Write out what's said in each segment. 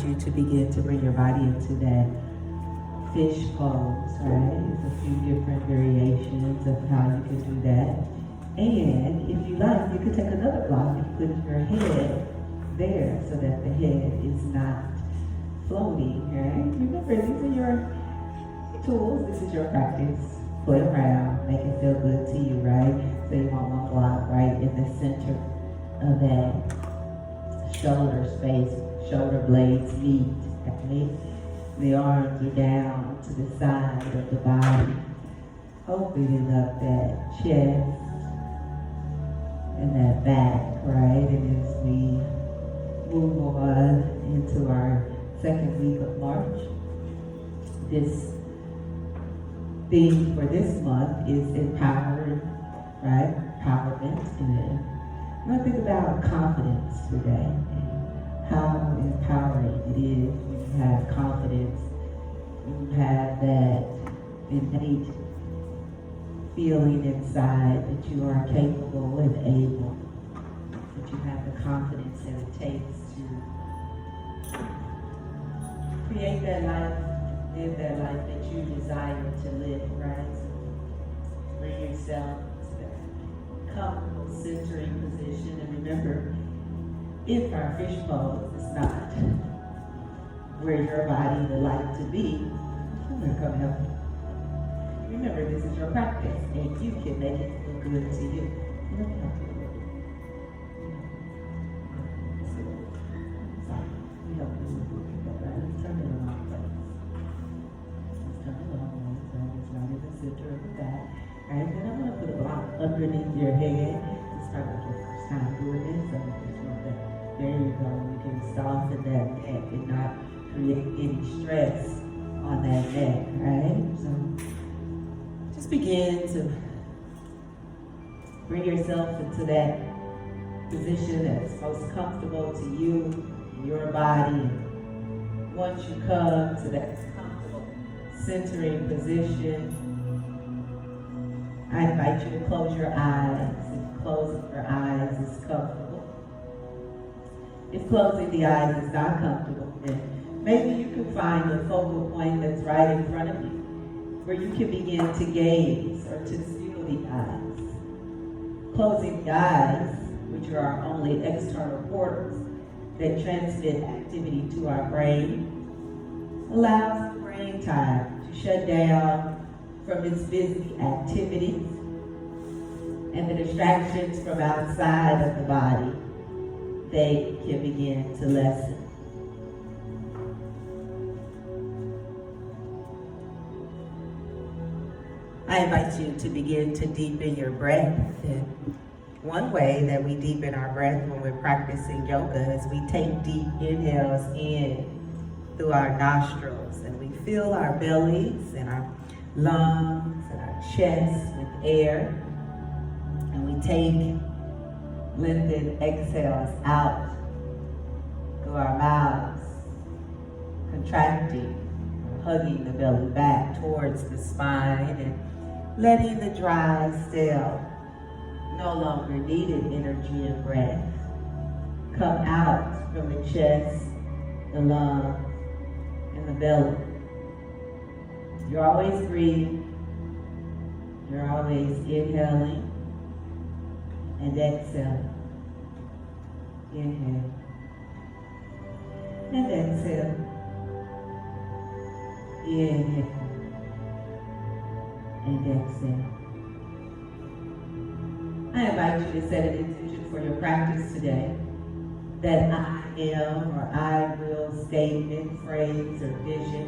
you to begin to bring your body into that fish pose, right? There's a few different variations of how you can do that. And if you like, you can take another block and put your head there so that the head is not floating, right? Remember, these are your tools. This is your practice. Play around, make it feel good to you, right? So you want one block right in the center of that shoulder space. Shoulder blades meet, okay? The arms are down to the side of the body, opening up that chest and that back, right? And as we move on into our second week of March, this theme for this month is empowered, right? Empowerment. And I'm going to think about confidence today and how empowering it is when you have confidence, when you have that innate feeling inside that you are capable and able, that you have the confidence that it takes to create that life, live that life that you desire to live, right? So bring yourself to that comfortable centering position. And remember, if our fish pose is not where your body would like to be, I'm going to come help you. Remember, this is your practice, and you can make it look good to you. Let me help you. Sorry, let me help you with that. Let's turn it around. It's not in the center of the back. Alright, then I'm going to put a block underneath your head. It's probably your first time doing this, so I just want that. There you go. You can soften that neck and not create any stress on that neck, right? So just begin to bring yourself into that position that's most comfortable to you, your body. Once you come to that centering position, I invite you to close your eyes. If closing your eyes is comfortable. If closing the eyes is not comfortable, then maybe you can find a focal point that's right in front of you, where you can begin to gaze or to feel the eyes. Closing the eyes, which are our only external portals that transmit activity to our brain, allows the brain time to shut down from its busy activities and the distractions from outside of the body. They can begin to lessen. I invite you to begin to deepen your breath. And one way that we deepen our breath when we're practicing yoga is we take deep inhales in through our nostrils, and we fill our bellies and our lungs and our chest with air, and we take lengthened exhales out through our mouths, contracting, hugging the belly back towards the spine, and letting the dry, stale, no longer needed energy and breath come out from the chest, the lungs, and the belly. You're always breathing. You're always inhaling and exhaling. Inhale and exhale. Inhale and exhale. I invite you to set an intention for your practice today. That I am or I will statement, phrase, or vision.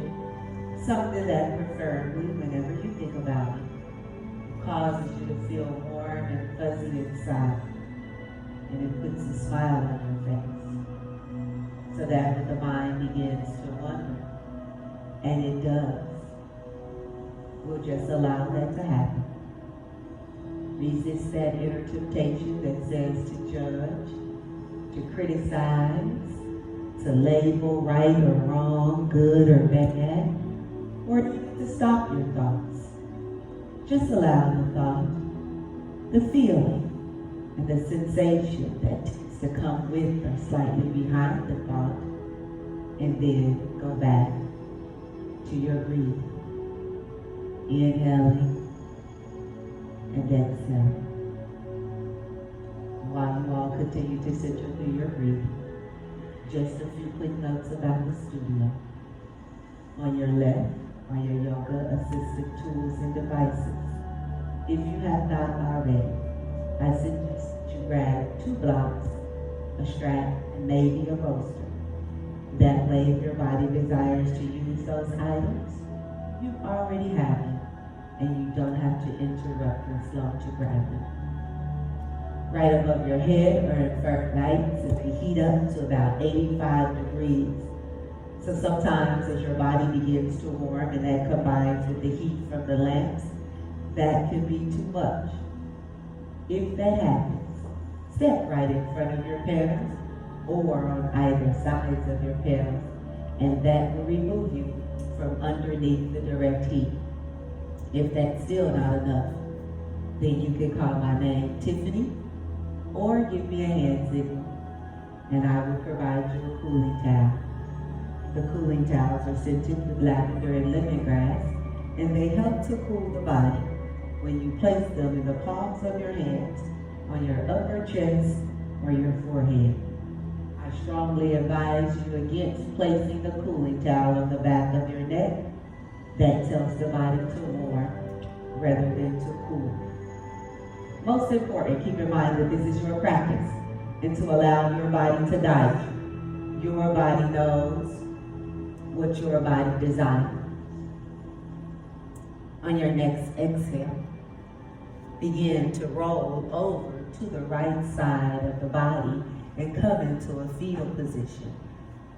Something that preferably, whenever you think about it, causes you to feel warm and fuzzy inside. And it puts a smile on your face. So that when the mind begins to wonder, and it does, we'll just allow that to happen. Resist that inner temptation that says to judge, to criticize, to label right or wrong, good or bad, or even to stop your thoughts. Just allow the thought, the feeling, and the sensation that tends to come with or slightly behind the thought and then go back to your breathing. Inhaling and exhaling. While you all continue to center through your breathing, just a few quick notes about the studio. On your left are your yoga assisted tools and devices. If you have not already, I suggest you grab 2 blocks, a strap, and maybe a bolster. That way, if your body desires to use those items, you already have them, and you don't have to interrupt your flow to grab them. Right above your head are infrared lights that can heat up to about 85 degrees. So sometimes as your body begins to warm and that combines with the heat from the lamps, that can be too much. If that happens, step right in front of your panels or on either sides of your panels, and that will remove you from underneath the direct heat. If that's still not enough, then you can call my name Tiffany or give me a hand signal, and I will provide you a cooling towel. The cooling towels are scented with lavender and lemongrass, and they help to cool the body when you place them in the palms of your hands, on your upper chest, or your forehead. I strongly advise you against placing the cooling towel on the back of your neck. That tells the body to warm rather than to cool. Most important, keep in mind that this is your practice, and to allow your body to guide you. Your body knows what your body desires. On your next exhale, begin to roll over to the right side of the body and come into a fetal position.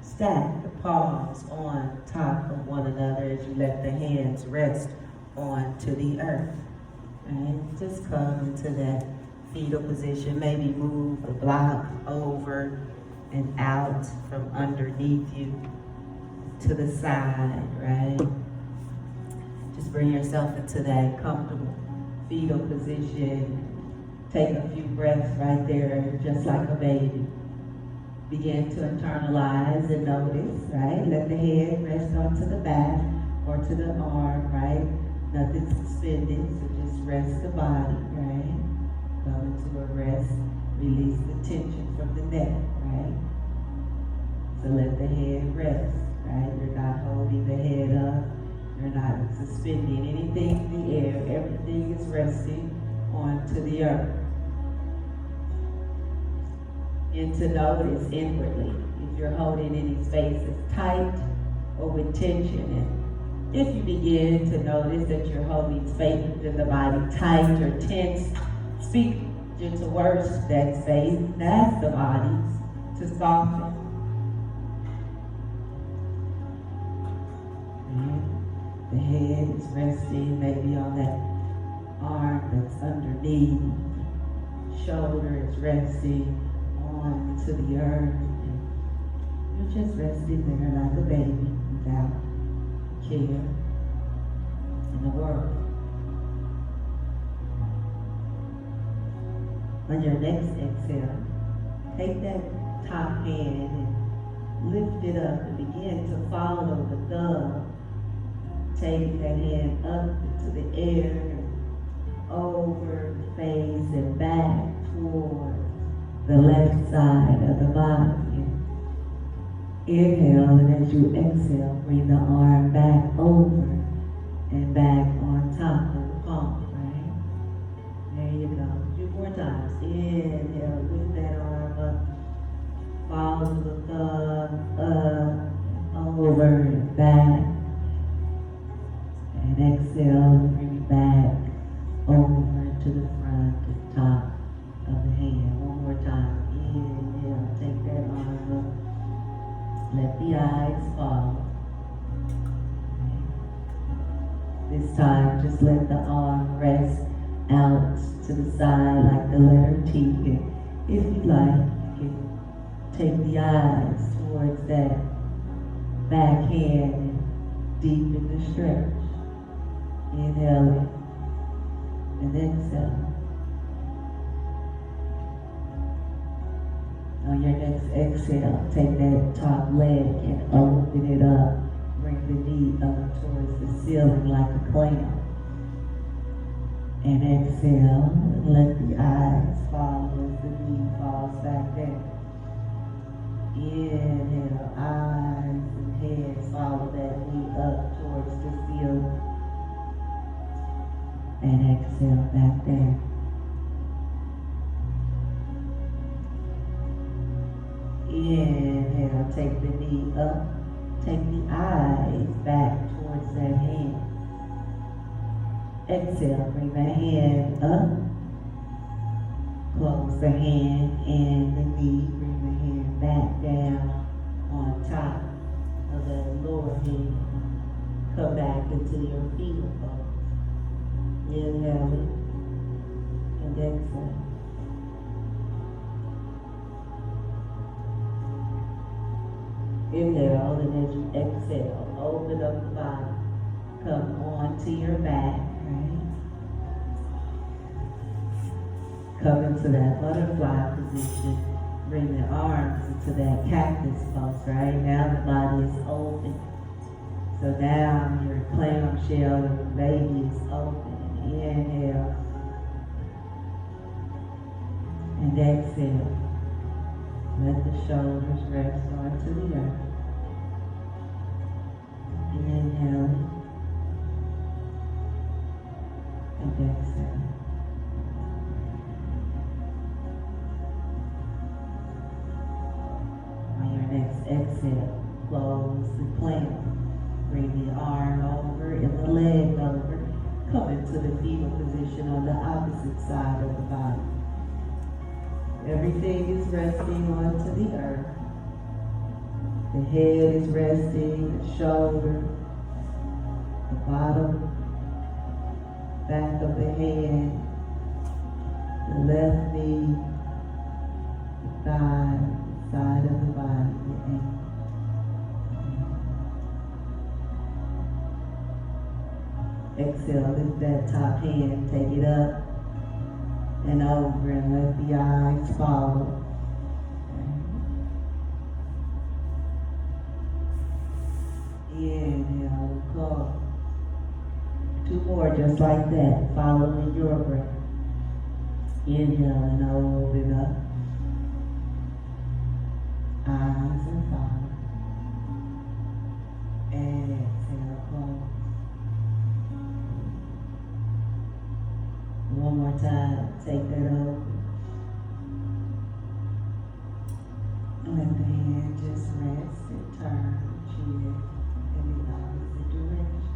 Stack the palms on top of one another as you let the hands rest onto the earth. Right? Just come into that fetal position. Maybe move the block over and out from underneath you to the side, right? Just bring yourself into that comfortable fetal position. Take a few breaths right there, just like a baby. Begin to internalize and notice, right? Let the head rest onto the back or to the arm, right? Nothing suspended, so just rest the body, right? Go into a rest, release the tension from the neck, right? So let the head rest, right? You're not holding the head up. You're not suspending anything in the air. Everything is resting onto the earth. And to notice inwardly if you're holding any spaces tight or with tension. And if you begin to notice that you're holding spaces in the body tight or tense, speak gentle words to that space and ask the body to soften. The head is resting maybe on that arm that's underneath. Shoulder is resting onto the earth. And you're just resting there like a baby without care in the world. On your next exhale, take that top hand and lift it up and begin to follow the thumb. Take that hand up into the air, and over the face and back toward the left side of the body. Inhale, and as you exhale, bring the arm back over and back on top of the palm, right? There you go. A few more times. Inhale, lift that arm up. Follow the thumb up, over and back. And exhale, bring it back over to the front, to the top of the hand. One more time. Inhale, take that arm up. Let the eyes fall. This time, just let the arm rest out to the side like the letter T. And if you like, you can take the eyes towards that back hand and deepen the stretch. Inhaling and exhaling. On your next exhale, take that top leg and open it up. Bring the knee up towards the ceiling like a clam. And exhale, and let the eyes fall as the knee falls back down. Inhale, eyes and head, follow that knee up towards the ceiling. And exhale, back down. Inhale, take the knee up. Take the eyes back towards that hand. Exhale, bring the hand up. Close the hand and the knee. Bring the hand back down on top of the lower hand. Come back into your fetal pose. Inhale and exhale. Inhale, and as you exhale, open up the body. Come onto your back, right? Come into that butterfly position. Bring the arms into that cactus pose, right? Now the body is open. So now your clamshell, your baby is open. Inhale. And exhale. Let the shoulders rest onto the earth. Inhale. And exhale. On your next exhale, close the plank. Bring the arm over and the leg over. Come into the fetal position on the opposite side of the body. Everything is resting onto the earth. The head is resting, the shoulder, the bottom, back of the hand, the left knee, the thigh, the side of the body, the ankle. Exhale, lift that top hand, take it up and over and let the eyes follow. Inhale, close. Two more just like that, following your breath. Inhale and open up. Eyes and follow. And exhale, close. One more time, take that open. Let the hand just rest and turn the chin in the opposite direction.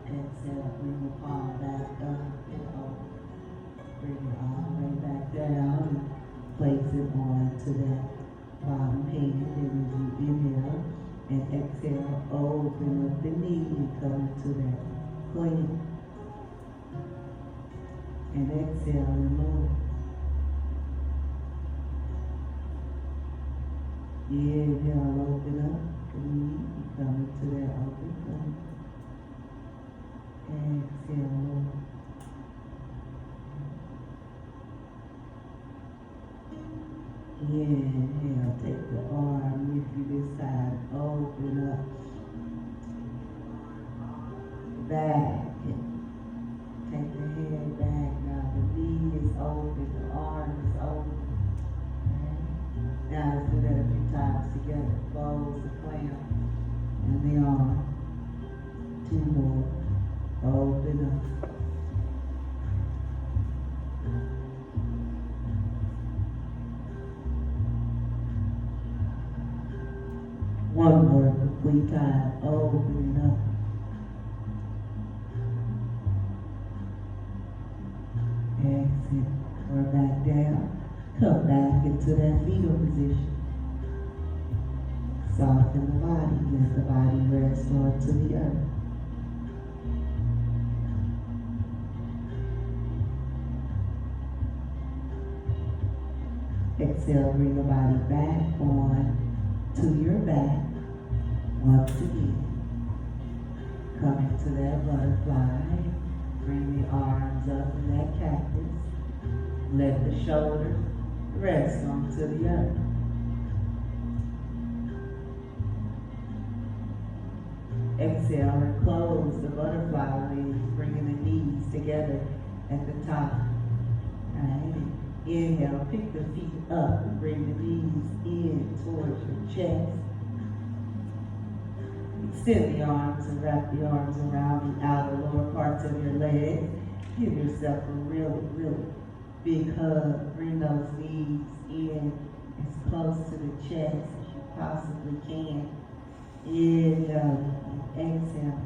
Exhale, bring the palm back up and over. Bring it all the way back down and place it onto that bottom hand. And as you inhale and exhale, open up the knee and come into that clean. And exhale and move. Inhale, open up the knee and come into that open clean. Exhale, move. Inhale, take the arm with you this side, open up, back, and take the head back. Now the knee is open, the arm is open. Okay. Now let's do that a few times together. Close the clamp and the arm. Two more. Open up. One more complete time. Open up. Exhale. Or back down. Come back into that fetal position. Soften the body. Let the body rest onto the earth. Exhale. exhale, bring the body back on to your back. Once again, come into that butterfly. Bring the arms up in that cactus. Let the shoulders rest onto the earth. Exhale and close the butterfly wings, bringing the knees together at the top. Right. Inhale, pick the feet up and bring the knees in towards your chest. Extend the arms and wrap the arms around the outer lower parts of your legs. Give yourself a really, really big hug. Bring those knees in as close to the chest as you possibly can. Inhale and exhale.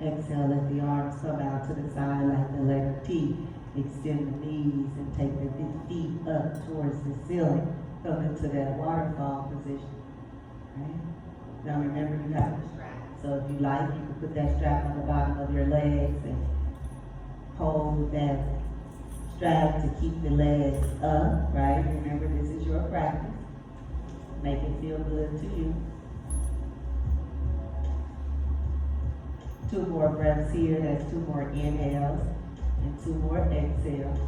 Exhale, let the arms come out to the side like the letter T. Extend the knees and take the feet up towards the ceiling. Come into that waterfall position. Right? Now remember, you have a strap. So if you like, you can put that strap on the bottom of your legs and hold that strap to keep the legs up. Right? Remember, this is your practice. Make it feel good to you. 2 more breaths here. That's 2 more inhales and 2 more exhales.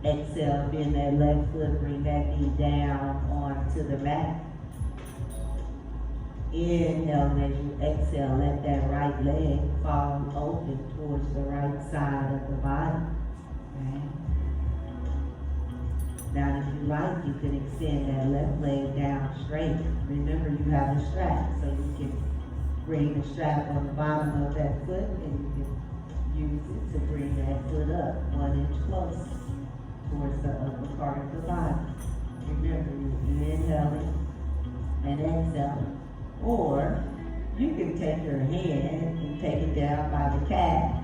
Exhale, bend that left foot, bring that knee down onto the mat. Inhale, and as you exhale, let that right leg fall open towards the right side of the body. Okay. Now, if you like, you can extend that left leg down straight. Remember, you have a strap, so you can bring the strap on the bottom of that foot, and you can use it to bring that foot up 1 inch closer towards the upper part of the body. Remember, you're inhaling and exhaling. Or you can take your hand and take it down by the calf.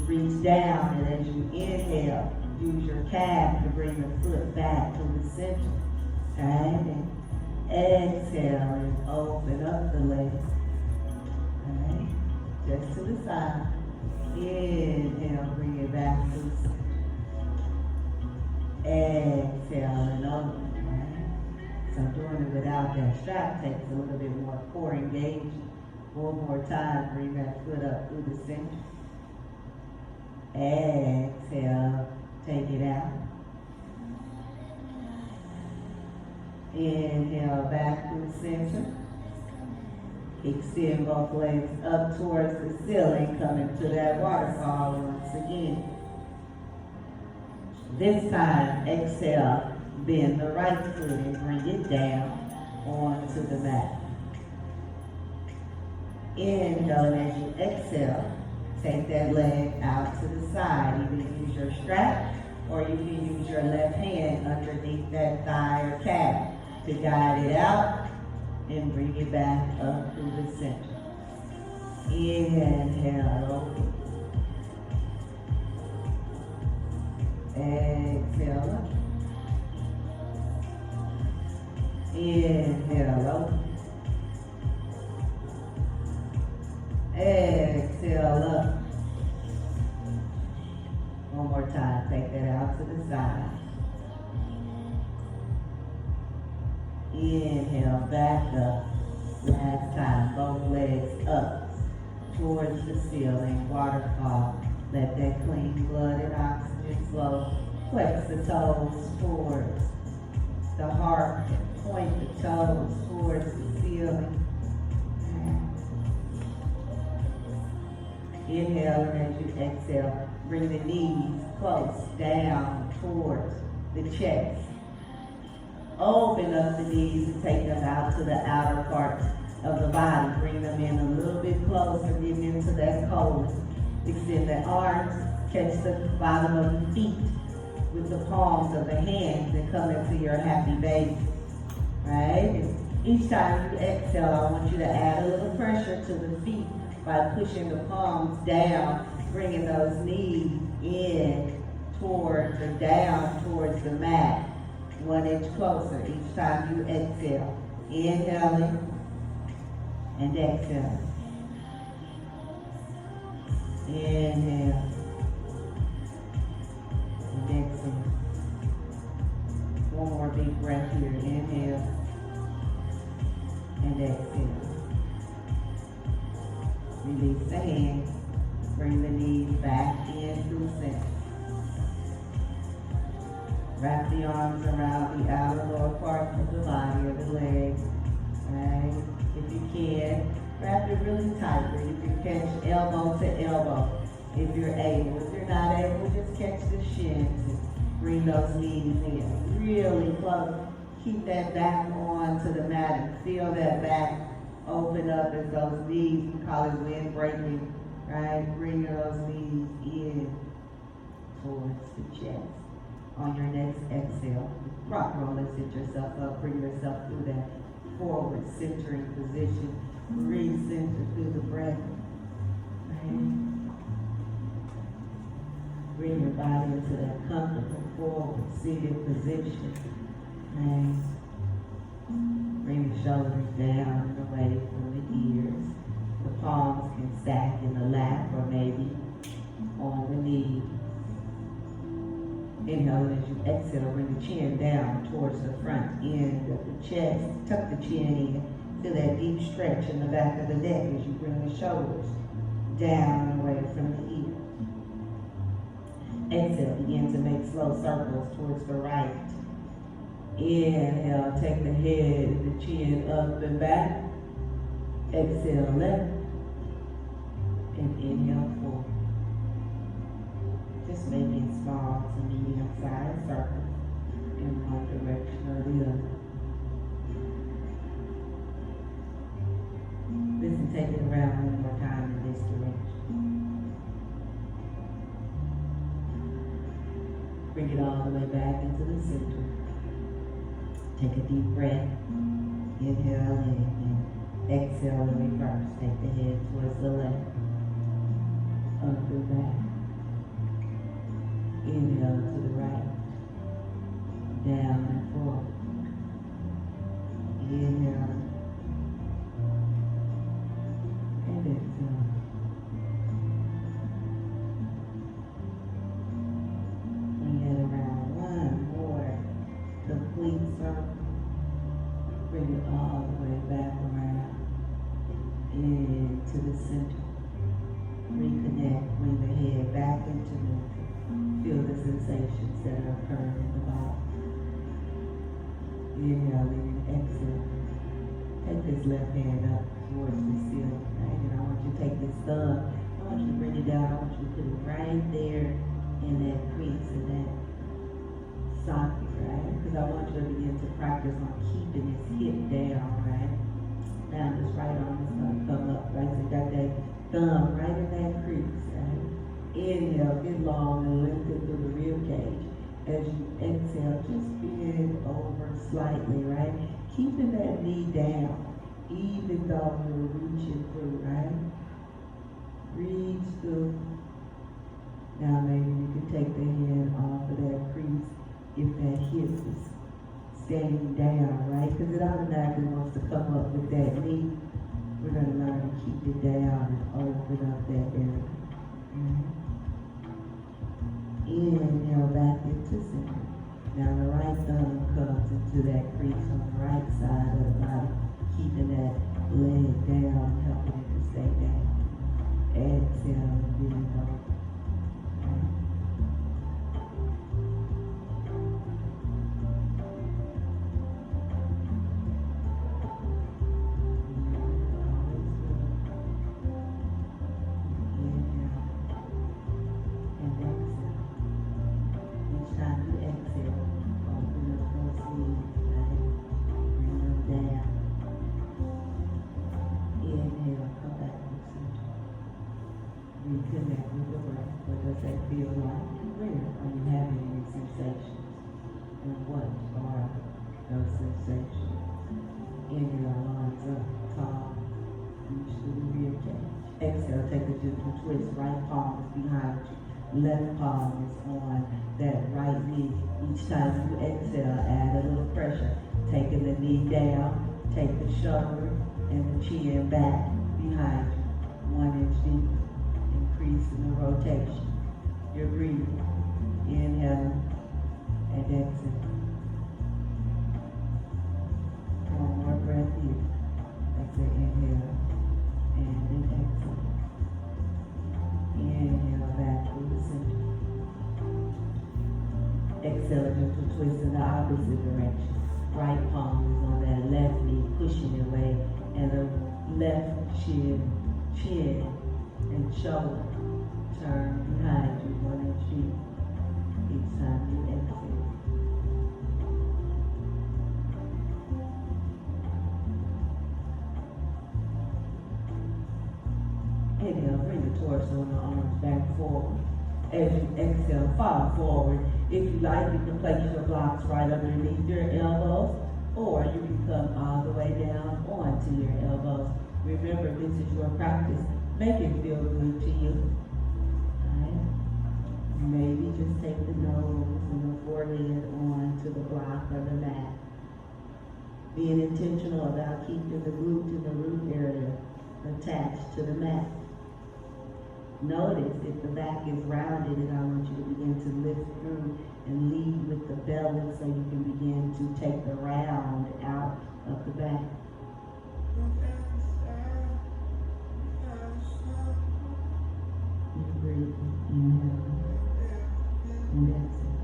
Reach down, and as you inhale, use your calf to bring the foot back to the center. Right? And exhale and open up the leg. Right? Just to the side. Inhale, bring it back to the center. Exhale and open. Right? So doing it without that strap takes a little bit more core engagement. 1 more time, bring that foot up through the center. Exhale, take it out. Inhale, back to the center. Extend both legs up towards the ceiling, coming to that waterfall once again. This time, exhale, bend the right foot and bring it down onto the mat. Inhale, and as you exhale, take that leg out to the side. Either use your strap or you can use your left hand underneath that thigh or calf to guide it out and bring it back up through the center. Inhale, open. Exhale up. Inhale, open. Exhale up. 1 more time, take that out to the side. Inhale, back up. Last time, both legs up towards the ceiling, waterfall. Let that clean blood and oxygen flow. Flex the toes towards the heart. Point the toes towards the ceiling. Inhale, and as you exhale, bring the knees close down towards the chest. Open up the knees and take them out to the outer parts of the body. Bring them in a little bit closer, getting into that colon. Extend the arms, catch the bottom of the feet with the palms of the hands and come into your happy baby. Right? And each time you exhale, I want you to add a little pressure to the feet by pushing the palms down, bringing those knees in towards or down towards the mat, 1 inch closer each time you exhale. Inhaling and exhaling. Inhale. And exhale. One more big breath here. Inhale. And exhale. Release the hands. Bring the knees back into the center. Wrap the arms around the outer lower parts of the body or the legs. Right? If you can, wrap it really tight where you can catch elbow to elbow if you're able. If you're not able, just catch the shins and bring those knees in. Really close. Keep that back on to the mat and feel that back open up as those knees, we call it wind breaking, right? Bring those knees in towards the chest. On your next exhale, rock roll and sit yourself up. Bring yourself through that forward centering position. Re-center through the breath. Right? Bring your body into that comfortable forward seated position. Right? Bring the shoulders down and away from the ears. The palms can stack in the lap or maybe on the knees. Inhale, and as you exhale, bring the chin down towards the front end of the chest. Tuck the chin in. Feel that deep stretch in the back of the neck as you bring the shoulders down and away from the ears. Exhale, begin to make slow circles towards the right. Inhale, take the head and the chin up and back. Exhale, left. And inhale, forward. Just making small to medium-sized circles in one direction or the other. Listen, take it around one more time in this direction. Bring it all the way back into the center. Take a deep breath. Inhale in and exhale in reverse. Take the head towards the left. Up and back. Inhale to the right, down and forward. Inhale, and exhale. Bring it around one more complete circle. Bring it all the way back around into the center. Reconnect, bring the head back into neutral. Feel the sensations that are occurring in the body. Inhale and exhale. Take this left hand up towards the ceiling, right? And I want you to take this thumb. I want you to bring it down. I want you to put it right there in that crease, in that socket, right? Because I want you to begin to practice on keeping this hip down, right? Now this right arm is going to come up, right? So you got that thumb right in that crease, right? Inhale, get long and lengthen through the rib cage. As you exhale, just bend over slightly, right? Keeping that knee down, even though you're reaching through, right? Reach through. Now maybe you can take the hand off of that crease if that hip is staying down, right? Because it automatically wants to come up with that knee. We're going to learn to keep it down and open up that area. Inhale back into center. Now the right thumb comes into that crease on the right side of the body, keeping that leg down, helping it to stay down. Exhale and bend over. Reconnect with the breath. What does that feel like? Where are you having any sensations? And what are those sensations? Inhale, arms up, tall, reach through the rib cage. Exhale, take a gentle twist. Right palm is behind you. Left palm is on that right knee. Each time you exhale, add a little pressure. Taking the knee down, take the shoulder and the chin back behind you. 1 inch deep. increasing the rotation. You're breathing. Inhale and exhale. One more breath here. That's an inhale and an exhale. Inhale back to the center. Exhale, gentle twist in the opposite direction. Right palm is on that left knee, pushing it away, and the left chin and shoulder turn behind you 1 inch each time you exhale. Inhale, bring the torso and the arms back forward. As you exhale, fall forward. If you like, you can place your blocks right underneath your elbows, or you can come all the way down onto your elbows. Remember, this is your practice. Make it feel good to you. Right? Maybe just take the nose and the forehead onto the block or the mat. Being intentional about keeping the glute and the root area attached to the mat. Notice if the back is rounded, and I want you to begin to lift through and lead with the belly so you can begin to take the round out of the back. Breathe. Inhale. And exhale.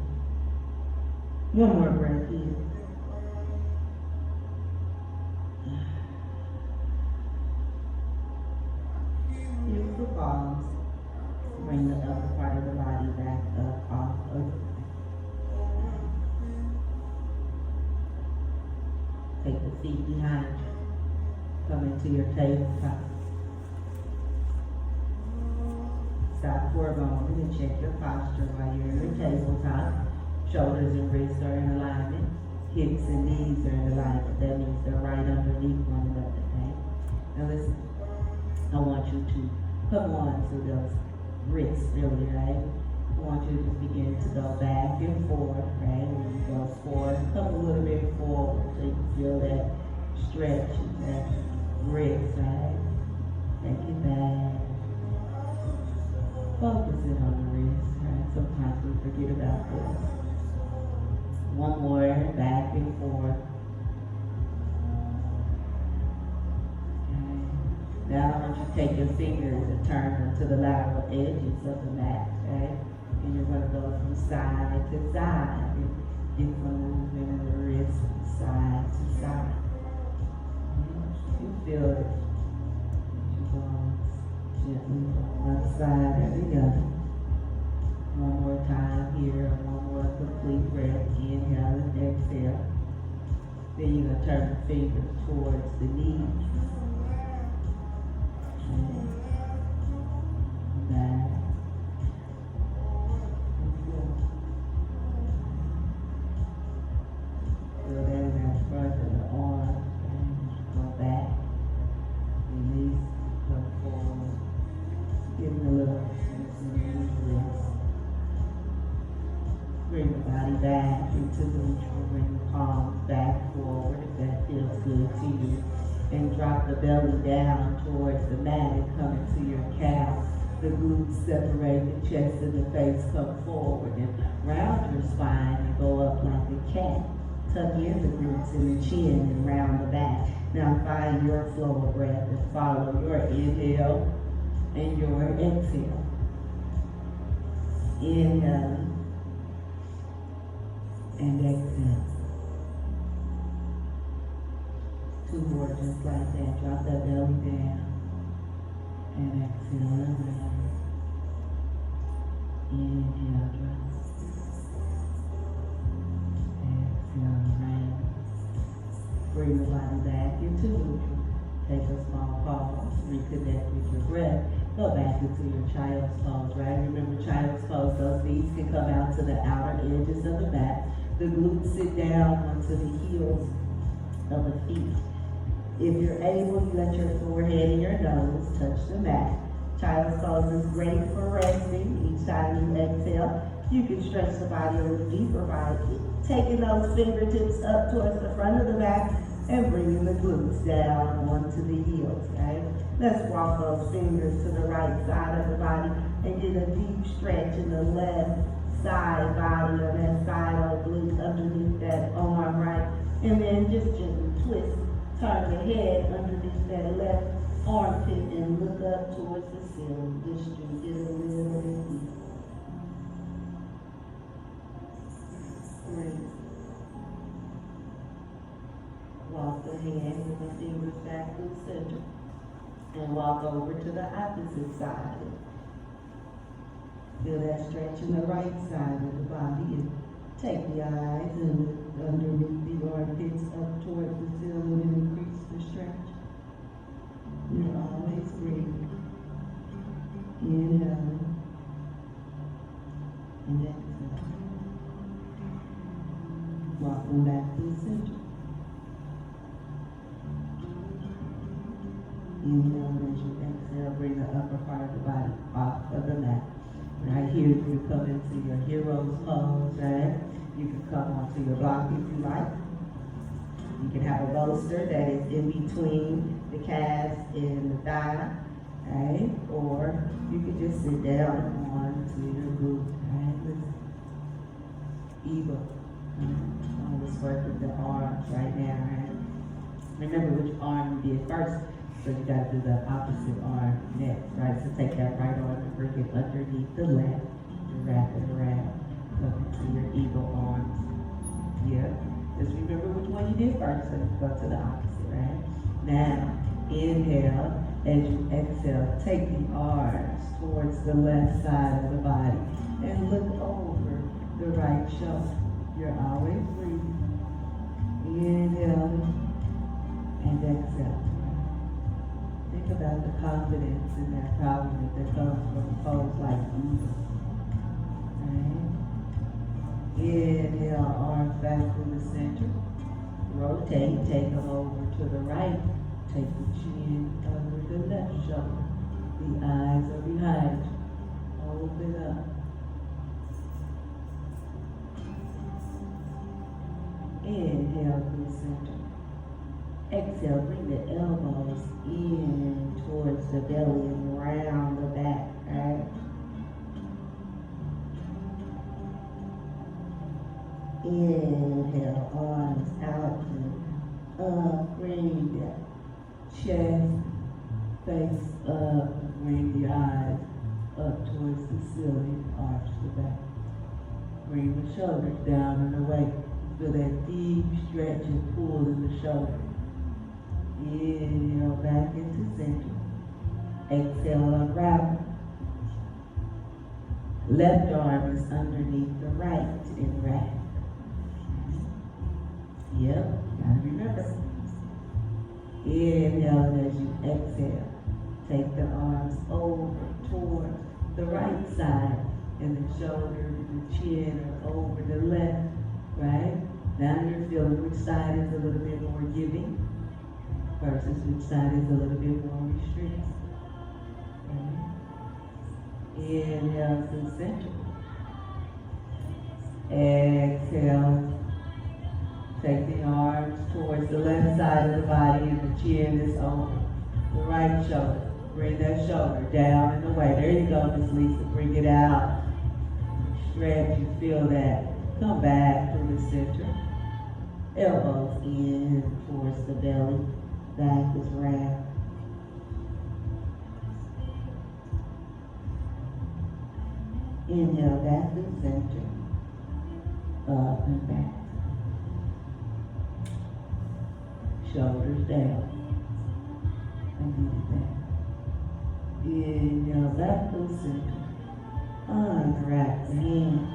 One more breath here. Use the palms. Bring the upper part of the body back up off of the back. Take the feet behind you. Come into your tabletop. Stop for a moment and check your posture while you're in your tabletop. Shoulders and wrists are in alignment. Hips and knees are in alignment. That means they're right underneath one another. Okay? Now listen, I want you to come on to those wrists, really, right? I want you to begin to go back and forth, right? When you go forward, come a little bit forward so you can feel that stretch in that wrist, right? Take it back. Focusing on the wrist, right? Sometimes we forget about this. One more, back and forth. Now I want you to take your fingers and turn them to the lateral edges of the mat, right? And you're going to go from side to side and get some movement in the wrist from side to side. You feel it. You go gently from one side and the other. One more time here, one more complete breath. Inhale and exhale. Then you're going to turn the fingers towards the knees. Back. Feel that in that front of the arm. Go back. Release. Come forward. Give them a little release. Bring the body back into neutral. Bring the palms back forward if that feels good to you. And drop the belly down towards the mat and come into your calf. The glutes separate, the chest and the face come forward and round your spine and go up like a cat. Tuck in the glutes and the chin and round the back. Now find your flow of breath and follow your inhale and your exhale. Inhale and exhale. Two more just like that. Drop that belly down. And exhale and round. Inhale, drop. Exhale and round. Bring the body back into neutral. Take a small pause. Reconnect with your breath. Go back into your child's pose, right? Remember child's pose, those knees can come out to the outer edges of the mat. The glutes sit down onto the heels of the feet. If you're able, you let your forehead and your nose touch the mat. Child's pose is great for resting. Each time you exhale, you can stretch the body a little deeper by taking those fingertips up towards the front of the back and bringing the glutes down onto the heels, right? Let's walk those fingers to the right side of the body. and get a deep stretch in the left side body or that side oblique underneath that arm, right? And then just gently twist, turn the head underneath that left armpit and look up towards the ceiling. Just to get a little bit deep. 3. Walk the hand with the fingers back to the center and walk over to the opposite side. Feel that stretch in the right side of the body and take the eyes and look underneath the armpits up towards the ceiling and increase the stretch. You're always breathing. Inhale and exhale. Walking back to the center. Inhale as you exhale, bring the upper part of the body off of the mat. Right here, you come into your hero's pose, right? You can come onto your block if you like. You can have a bolster that is in between the calves and the thigh, right? Or you can just sit down onto your glute, right? Let's Eva. Let's work with the arms right now, right? Remember which arm you did first. So you got to do the opposite arm next, right? So take that right arm and bring it underneath the left and wrap it around. Come into your eagle arms. Yeah. Just remember which one you did first, so you go to the opposite, right? Now, inhale. As you exhale, take the arms towards the left side of the body and look over the right shoulder. You're always breathing. Inhale and exhale. Think about the confidence and that power that comes from a pose like Eva. Right? Inhale, arms back to the center. Rotate, take them over to the right. Take the chin under the left shoulder. The eyes are behind you. Open up. Inhale through the center. Exhale, bring the elbows in towards the belly and round the back, right? Inhale, arms out and up, bring the chest, face up, bring the eyes up towards the ceiling, arch the back. Bring the shoulders down and away. Feel that deep stretch and pull in the shoulder. Inhale back into center. Exhale, unravel. Left arm is underneath the right and wrap. Yep, gotta remember. Inhale as you exhale. Take the arms over towards the right side and the shoulder and the chin are over the left, right? Now you're feeling which side is a little bit more giving versus which side is a little bit more restricted. Okay. Inhale to the center. Exhale. Take the arms towards the left side of the body and the chin is over the right shoulder. Bring that shoulder down and away. There you go, Miss Lisa. Bring it out. Stretch. You feel that. Come back to the center. Elbows in towards the belly. Back is round. Inhale back to the center. Up and back. Shoulders down. And then back. Inhale back to the center. Unwrap the hands.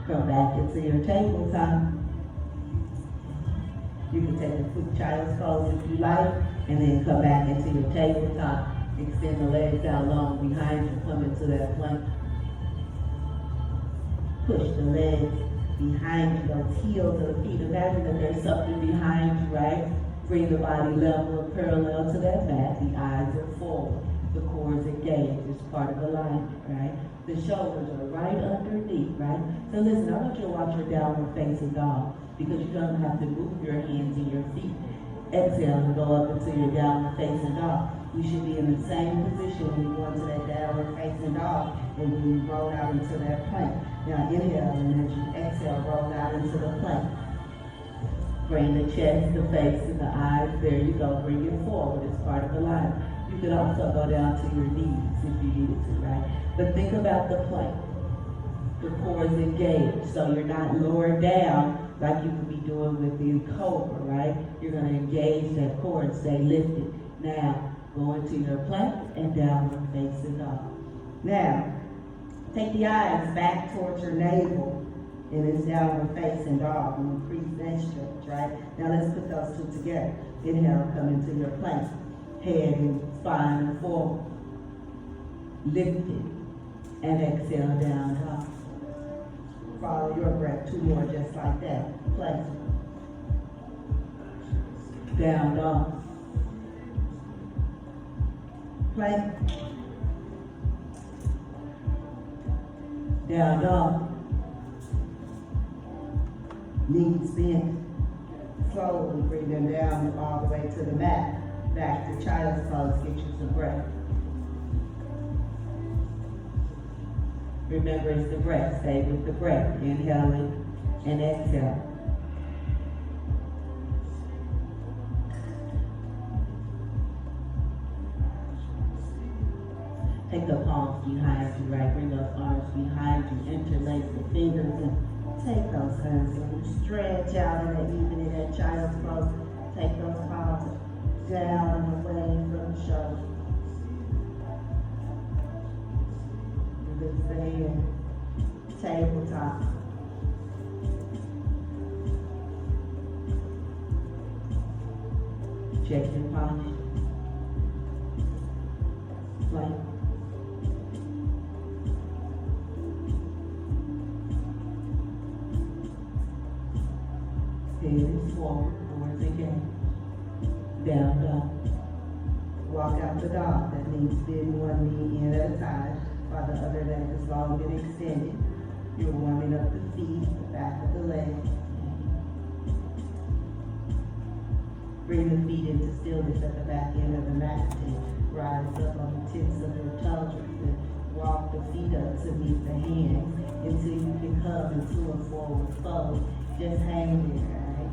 Come back into your tabletop. You can take a quick child's pose if you like, and then come back into your tabletop. Extend the legs out long behind you. Come into that plank. Push the legs behind you, those heels of the feet. Imagine that there's something behind you, right? Bring the body level and parallel to that mat. The eyes are forward. The core is engaged. It's part of alignment, right? The shoulders are right underneath, right? So listen, I want you to watch your downward facing dog because you're going to have to move your hands and your feet. Exhale and go up into your downward facing dog. We should be in the same position when we go into that downward facing dog and when you roll out into that plank. Now inhale, and as you exhale, roll out into the plank. Bring the chest, the face, and the eyes. There you go. Bring it forward as part of the line. You could also go down to your knees if you needed to, right? But think about the plank. The core is engaged, so you're not lowered down like you would be doing with the cobra, right? You're going to engage that core and stay lifted. Now, go into your plank and downward facing dog. Now, take the eyes back towards your navel in this downward facing dog and increase that stretch, right? Now let's put those two together. Inhale, come into your plank. Head and spine and forward. Lifted. And exhale, down dog. Follow your breath. Two more just like that. Plank. Down dog. Plank. Down dog. Knees bent. Slowly bring them down all the way to the mat. Back to child's pose. Get you some breath. Remember, it's the breath. Stay with the breath. Inhaling and exhale. Take the palms behind you, right? Bring those arms behind you. Interlace the fingers and take those hands and stretch out in that even in that child's pose. Take those palms down and away from the shoulder. Lift the hand. Tabletop. Check your posture. Plank. Head is forward, towards again. Down dog. Walk out the dog. That means bend one knee in at a time while the other leg is long and extended. You're warming up the feet, the back of the leg. Bring the feet into stillness at the back end of the mat and rise up on the tips of your toes and walk the feet up to meet the hands until you can come into a forward fold. Just hang there, right?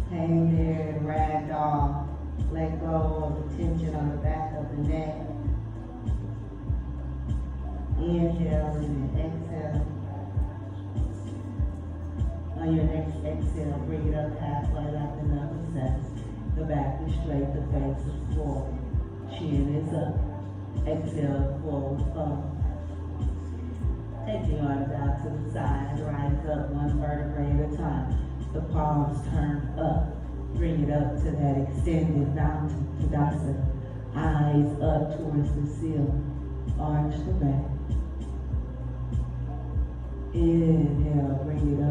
Hang there and ragdoll. Let go of the tension on the back of the neck. Inhale and exhale. On your next exhale, bring it up halfway like the number says. The back is straight, the face is forward. Chin is up. Exhale, forward fold. Take the arms out to the side, rise up one vertebrae at a time. The palms turn up. Bring it up to that extended down to Tadasana. Eyes up towards the ceiling. Arch the back. Inhale, bring it up.